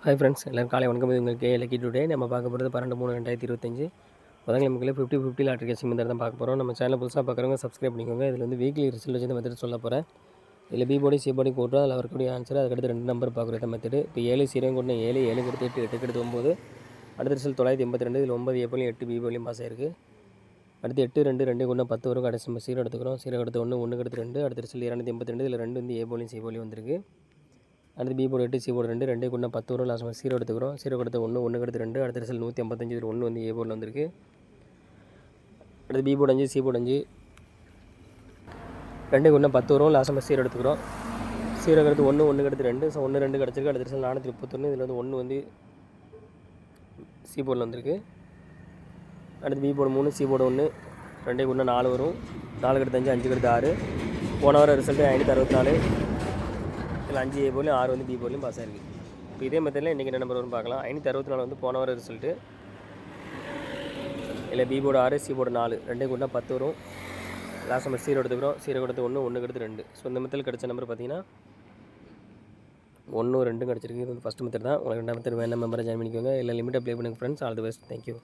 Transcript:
Hi friends, எல்லோரும் காலை வணக்கம். இது உங்களுக்கு லக்கி டுடே. நம்ம பார்க்க போகிறது 12/3/2025 புதன்கிழமைக்குள்ளே 50/50 லாட்ரி கேசிங் மெத்தட் தான் பார்க்க போகிறோம். நம்ம சேனல் புதுசாக பார்க்குறவங்க சப்ஸ்கிரைப் பண்ணிக்கோங்க. இதில் வந்து வீக்லி ரிசல்ட் வச்சு இந்த மெத்தட் சொல்ல போகிறேன். இதில் பி போர்டி சி போர்டி போட்டோம். அதில் வரக்கூடிய ஆன்சர் அதுக்கடுத்து 2 நம்பர் பார்க்குற மெத்தடு. இப்போ 7 0 கொண்டு 7 7 எடுத்து 8 8 எடுத்து 9. அடுத்த ரிசல்ட் 982. இதில் 9 ஏ போலையும் 8 பி போலையும் பாஸ் ஆயிருக்கு. அடுத்து 8 2 2 கொண்டு 10 வரும். கடைசி நம்ம 0 எடுத்துக்கிறோம். 0 எடுத்து 1 1 எடுத்து 2. அடுத்த ரிசல்ட் 282. இதில் 2 வந்து ஏ போலையும் சி போலையும் வந்திருக்கு. அடுத்து பி போர்டு 8 சி போர்டு 2 2 கொண்டு 10 வரும். லாஸ்ட் 0 எடுத்துக்கிறோம். 0 எடுத்து 1 1 எடுத்து 2. அடுத்த ரிசல்ட் 155. இதில் 1 வந்து ஏ போர்டில் வந்திருக்கு. அடுத்து பி போர்டு 5 சி போர்டு 5 2 கொண்டு 10 வரும். லாஸ்ட் 0 எடுத்துக்கிறோம். 0 எடுத்து 1 1 எடுத்து 2. ஸோ 1 2 கிடச்சிருக்கு. அடுத்த ரிசல்ட் 431. இதில் வந்து 1 வந்து சி போர்டில் வந்திருக்கு. அடுத்து பி போர்டு 3 சி போர்டு 1 2 கொண்டு 4 வரும். 4 எடுத்து 5 5 எடுத்து 6. போன வாரம் ரிசல்ட்டு 564. இதில் 5 ஏ போலையும் 6 வந்து பி போலையும் பாஸ் ஆயிருக்கு. இப்போ இதே மெத்தடில் இன்றைக்கி என்ன நம்பர் வரும் பார்க்கலாம். 564 வந்து போன வாரம் ரிசல்ட்டு. இல்லை பி போர்டு 6 சி போர்டு 4 2 கொண்டா 10 வரும். லாஸ்ட் நம்பர் 0 எடுத்துக்கிறோம். 0 எடுத்து 1 1 எடுத்து 2. ஸோ இந்த மெத்தடில் கிடச்ச நம்பர் பார்த்தீங்கன்னா 1 2 கிடச்சிருக்கு. இது வந்து ஃபஸ்ட் மெத்தட் தான். உங்களுக்கு 2 மெத்தட் வேணும் மெம்பரை ஜாயின் பண்ணிக்கோங்க. இல்லை லிமிட் அப்ளை பண்ணுங்கள் friends. All the best. Thank you.